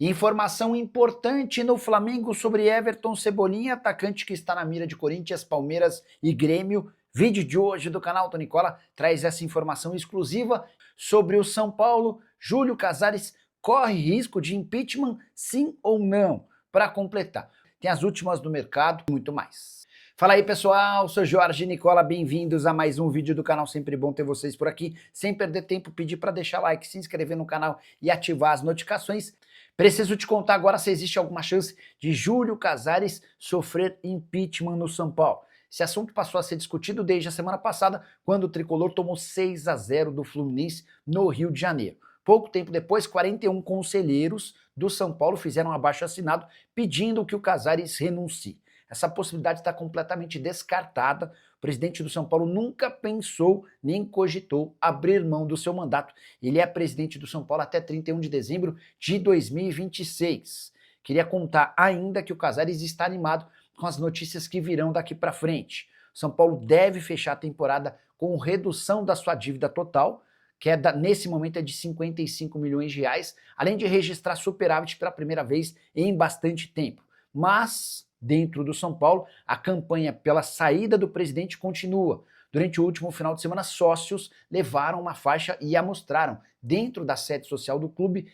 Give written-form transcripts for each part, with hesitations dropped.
Informação importante no Flamengo sobre Everton Cebolinha, atacante que está na mira de Corinthians, Palmeiras e Grêmio. Vídeo de hoje do canal Tonicola traz essa informação exclusiva sobre o São Paulo. Júlio Casares corre risco de impeachment, sim ou não? Para completar, tem as últimas do mercado e muito mais. Fala aí pessoal, sou Jorge Nicola, bem-vindos a mais um vídeo do canal, sempre bom ter vocês por aqui. Sem perder tempo, pedir para deixar like, se inscrever no canal e ativar as notificações. Preciso te contar agora se existe alguma chance de Júlio Casares sofrer impeachment no São Paulo. Esse assunto passou a ser discutido desde a semana passada, quando o Tricolor tomou 6-0 do Fluminense no Rio de Janeiro. Pouco tempo depois, 41 conselheiros do São Paulo fizeram um abaixo-assinado pedindo que o Casares renuncie. Essa possibilidade está completamente descartada. O presidente do São Paulo nunca pensou nem cogitou abrir mão do seu mandato. Ele é presidente do São Paulo até 31 de dezembro de 2026. Queria contar ainda que o Casares está animado com as notícias que virão daqui para frente. O São Paulo deve fechar a temporada com redução da sua dívida total, que nesse momento é de 55 milhões de reais, além de registrar superávit pela primeira vez em bastante tempo. Mas dentro do São Paulo, a campanha pela saída do presidente continua. Durante o último final de semana, sócios levaram uma faixa e a mostraram dentro da sede social do clube,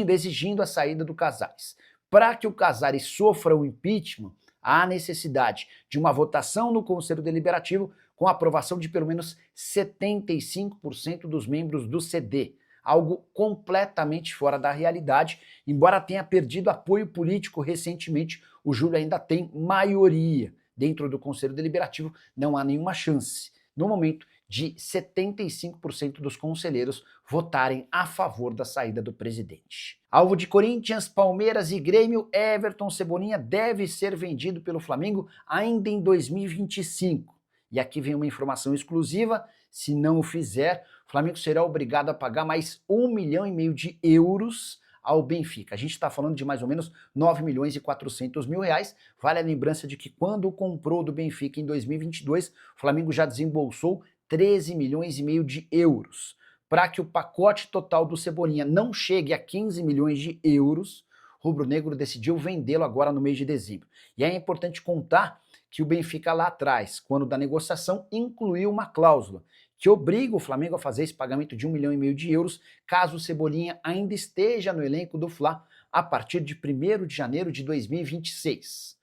exigindo a saída do Casares. Para que o Casares sofra o impeachment, há necessidade de uma votação no Conselho Deliberativo com a aprovação de pelo menos 75% dos membros do CD. Algo completamente fora da realidade. Embora tenha perdido apoio político recentemente, o Júlio ainda tem maioria. Dentro do Conselho Deliberativo não há nenhuma chance, no momento, de 75% dos conselheiros votarem a favor da saída do presidente. Alvo de Corinthians, Palmeiras e Grêmio, Everton Cebolinha deve ser vendido pelo Flamengo ainda em 2025. E aqui vem uma informação exclusiva: se não o fizer, o Flamengo será obrigado a pagar mais 1,5 milhão de euros ao Benfica. A gente está falando de mais ou menos 9 milhões e 400 mil reais. Vale a lembrança de que quando comprou do Benfica em 2022, o Flamengo já desembolsou 13 milhões e meio de euros. Para que o pacote total do Cebolinha não chegue a 15 milhões de euros, o rubro-negro decidiu vendê-lo agora no mês de dezembro. E é importante contar que o Benfica lá atrás, quando da negociação, incluiu uma cláusula que obriga o Flamengo a fazer esse pagamento de 1,5 milhão de euros caso o Cebolinha ainda esteja no elenco do Fla a partir de 1º de janeiro de 2026.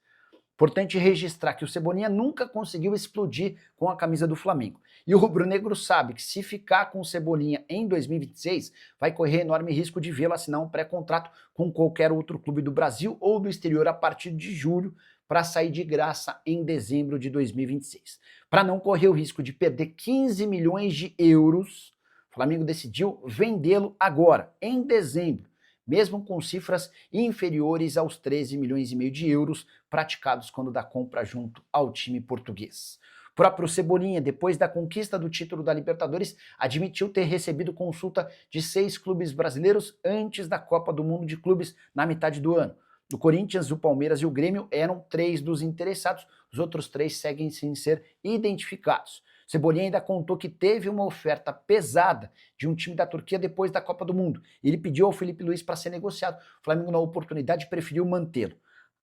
Importante registrar que o Cebolinha nunca conseguiu explodir com a camisa do Flamengo. E o rubro-negro sabe que se ficar com o Cebolinha em 2026, vai correr enorme risco de vê-lo assinar um pré-contrato com qualquer outro clube do Brasil ou do exterior a partir de julho, para sair de graça em dezembro de 2026. Para não correr o risco de perder 15 milhões de euros, o Flamengo decidiu vendê-lo agora, em dezembro, mesmo com cifras inferiores aos 13 milhões e meio de euros praticados quando da compra junto ao time português. O próprio Cebolinha, depois da conquista do título da Libertadores, admitiu ter recebido consulta de 6 clubes brasileiros antes da Copa do Mundo de Clubes na metade do ano. O Corinthians, o Palmeiras e o Grêmio eram 3 dos interessados, os outros 3 seguem sem ser identificados. Cebolinha ainda contou que teve uma oferta pesada de um time da Turquia depois da Copa do Mundo. Ele pediu ao Felipe Luiz para ser negociado. O Flamengo, na oportunidade, preferiu mantê-lo.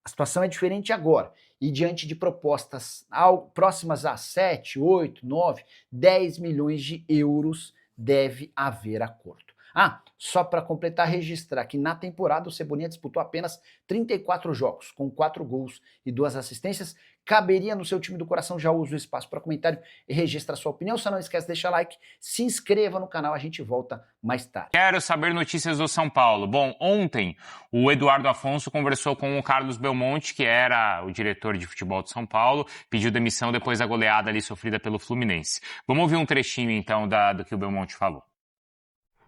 A situação é diferente agora, e diante de propostas próximas a 7, 8, 9, 10 milhões de euros, deve haver acordo. Só para completar, registrar que na temporada o Cebolinha disputou apenas 34 jogos, com 4 gols e 2 assistências. Caberia no seu time do coração? Já usa o espaço para comentário e registra a sua opinião. Só não esquece de deixar like, se inscreva no canal, a gente volta mais tarde. Quero saber notícias do São Paulo. Bom, ontem o Eduardo Afonso conversou com o Carlos Belmonte, que era o diretor de futebol de São Paulo, pediu demissão depois da goleada ali sofrida pelo Fluminense. Vamos ouvir um trechinho então do que o Belmonte falou.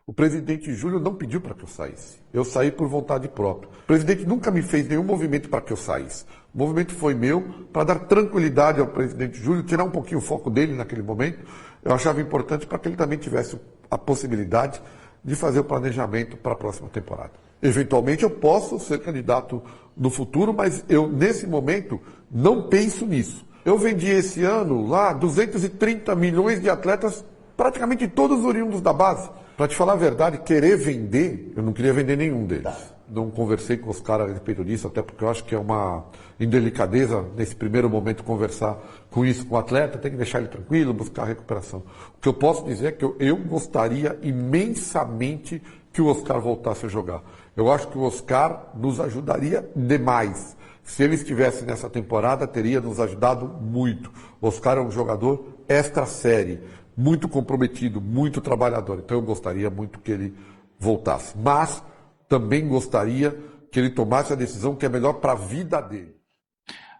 O presidente Júlio não pediu para que eu saísse. Eu saí por vontade própria. O presidente nunca me fez nenhum movimento para que eu saísse. O movimento foi meu para dar tranquilidade ao presidente Júlio, tirar um pouquinho o foco dele naquele momento. Eu achava importante para que ele também tivesse a possibilidade de fazer o planejamento para a próxima temporada. Eventualmente eu posso ser candidato no futuro, mas eu, nesse momento, não penso nisso. Eu vendi esse ano lá 230 milhões de atletas, praticamente todos oriundos da base. Para te falar a verdade, querer vender, eu não queria vender nenhum deles. não conversei com os caras a respeito disso, até porque eu acho que é uma indelicadeza, nesse primeiro momento, conversar com isso com o atleta, tem que deixar ele tranquilo, buscar recuperação. O que eu posso dizer é que eu gostaria imensamente que o Oscar voltasse a jogar. Eu acho que o Oscar nos ajudaria demais. Se ele estivesse nessa temporada, teria nos ajudado muito. O Oscar é um jogador extra série, muito comprometido, muito trabalhador. Então eu gostaria muito que ele voltasse. Mas também gostaria que ele tomasse a decisão que é melhor para a vida dele.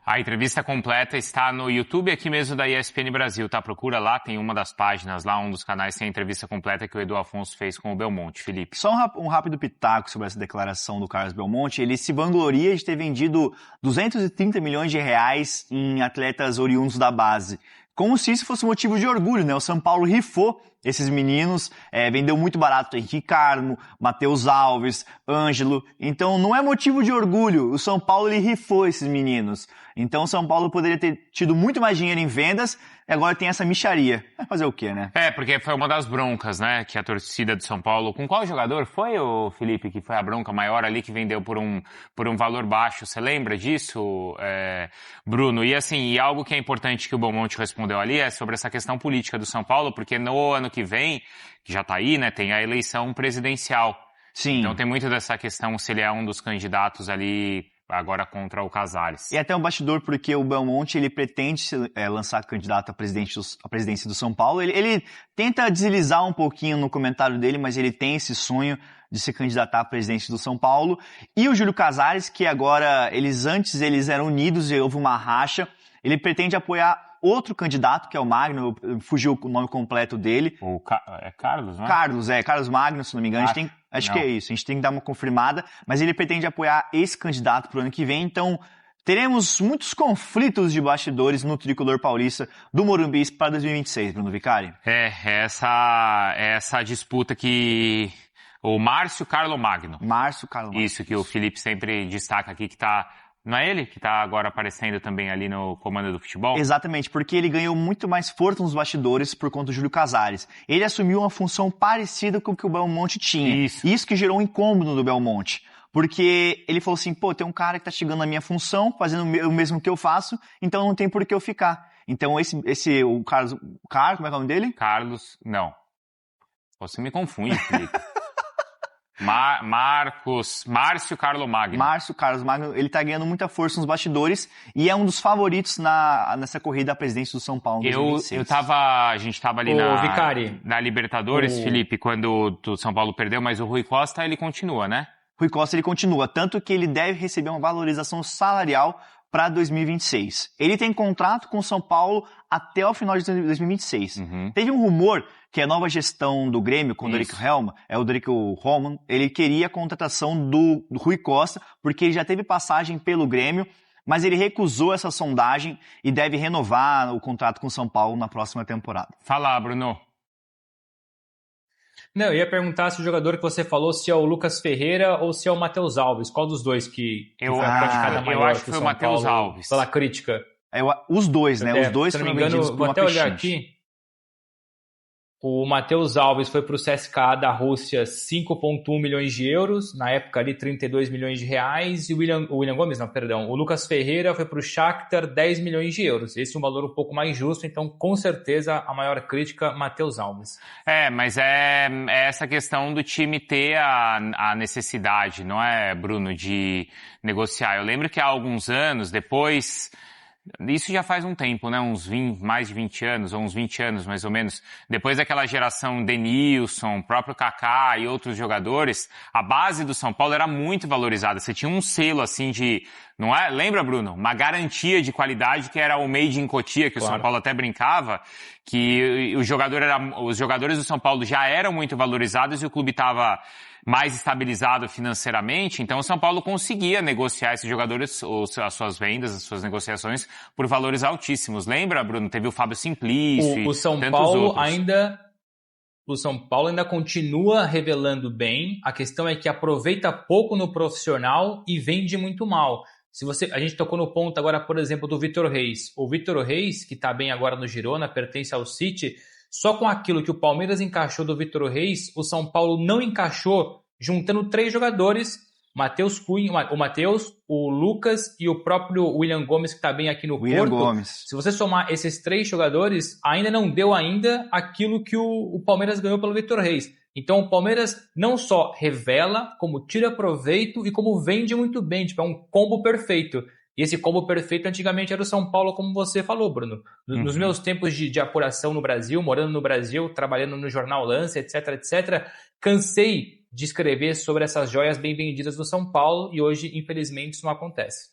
A entrevista completa está no YouTube aqui mesmo da ESPN Brasil, tá? Procura lá, tem uma das páginas lá, um dos canais tem a entrevista completa que o Edu Afonso fez com o Belmonte. Felipe. Só um rápido pitaco sobre essa declaração do Carlos Belmonte. Ele se vangloria de ter vendido 230 milhões de reais em atletas oriundos da base. Como se isso fosse motivo de orgulho, né? O São Paulo rifou esses meninos, vendeu muito barato Henrique Carmo, Matheus Alves, Ângelo. Então não é motivo de orgulho. O São Paulo ele rifou esses meninos. Então o São Paulo poderia ter tido muito mais dinheiro em vendas e agora tem essa mixaria. Vai fazer o quê, né? Porque foi uma das broncas, né? Que a torcida de São Paulo... Com qual jogador foi, o Felipe, que foi a bronca maior ali que vendeu por um valor baixo? Você lembra disso, Bruno? E assim, e algo que é importante que o Belmonte respondeu ali é sobre essa questão política do São Paulo, porque no ano que vem, que já tá aí, né? Tem a eleição presidencial. Sim. Então tem muito dessa questão se ele é um dos candidatos ali agora contra o Casares. E até um bastidor porque o Belmonte ele pretende lançar candidato à presidência do São Paulo. Ele tenta deslizar um pouquinho no comentário dele, mas ele tem esse sonho de se candidatar à presidência do São Paulo. E o Júlio Casares, que agora, antes eles eram unidos e houve uma racha, ele pretende apoiar outro candidato, que é o Magno, fugiu o nome completo dele. É Carlos, não é? Carlos Magno, se não me engano. Acho que é isso, a gente tem que dar uma confirmada, mas ele pretende apoiar esse candidato pro ano que vem, então teremos muitos conflitos de bastidores no tricolor paulista do Morumbi para 2026, Bruno Vicari. Essa disputa que o Márcio Carlo Magno. Isso que o Felipe sempre destaca aqui, que tá... Não é ele que está agora aparecendo também ali no comando do futebol? Exatamente, porque ele ganhou muito mais força nos bastidores por conta do Júlio Casares. Ele assumiu uma função parecida com o que o Belmonte tinha. Isso que gerou um incômodo do Belmonte. Porque ele falou assim, tem um cara que está chegando na minha função, fazendo o mesmo que eu faço, então não tem por que eu ficar. Então o Carlos, como é o nome dele? Carlos, não. Você me confunde, Felipe. Márcio Carlo Magno. Márcio Carlos Magno, ele tá ganhando muita força nos bastidores e é um dos favoritos nessa corrida à presidência do São Paulo em 2026. A gente tava ali na Libertadores, Felipe, quando o São Paulo perdeu, mas o Rui Costa, ele continua, né? Rui Costa, ele continua, tanto que ele deve receber uma valorização salarial para 2026. Ele tem contrato com o São Paulo até o final de 2026. Uhum. Teve um rumor que a nova gestão do Grêmio, com o Dorico Roman, ele queria a contratação do Rui Costa, porque ele já teve passagem pelo Grêmio, mas ele recusou essa sondagem e deve renovar o contrato com o São Paulo na próxima temporada. Fala, Bruno. Não, eu ia perguntar se o jogador que você falou, se é o Lucas Ferreira ou se é o Matheus Alves. Qual dos dois que foi a praticada maior? Eu acho que foi o Matheus Alves. Pela crítica. Os dois, né? Os dois foram vendidos por uma vou até olhar aqui. O Matheus Alves foi para o CSKA da Rússia 5,1 milhões de euros, na época ali 32 milhões de reais, e o Lucas Ferreira foi para o Shakhtar 10 milhões de euros. Esse é um valor um pouco mais justo, então com certeza a maior crítica, Matheus Alves. Mas é essa questão do time ter a necessidade, não é, Bruno, de negociar. Eu lembro que há alguns anos, depois... Isso já faz um tempo, né? Mais de 20 anos, ou uns 20 anos mais ou menos. Depois daquela geração Denilson, próprio Kaká e outros jogadores, a base do São Paulo era muito valorizada. Você tinha um selo assim de... Não é? Lembra, Bruno? Uma garantia de qualidade que era o Made in Cotia, que o São Paulo até brincava, que os jogadores do São Paulo já eram muito valorizados e o clube estava mais estabilizado financeiramente, então o São Paulo conseguia negociar esses jogadores, as suas vendas, as suas negociações, por valores altíssimos. Lembra, Bruno? Teve o Fábio Simplício o São Paulo O São Paulo ainda continua revelando bem, a questão é que aproveita pouco no profissional e vende muito mal. A gente tocou no ponto agora, por exemplo, do Vitor Reis. O Vitor Reis, que está bem agora no Girona, pertence ao City, só com aquilo que o Palmeiras encaixou do Vitor Reis, o São Paulo não encaixou, juntando 3 jogadores Matheus Cunha, o Matheus, o Lucas e o próprio William Gomes, que está bem aqui no Porto. Gomes. Se você somar esses 3 jogadores, ainda não deu aquilo que o Palmeiras ganhou pelo Vitor Reis. Então o Palmeiras não só revela, como tira proveito e como vende muito bem. Tipo, é um combo perfeito. E esse combo perfeito antigamente era o São Paulo, como você falou, Bruno. Nos meus tempos de apuração no Brasil, morando no Brasil, trabalhando no jornal Lance, etc., cansei de escrever sobre essas joias bem vendidas do São Paulo e hoje, infelizmente, isso não acontece.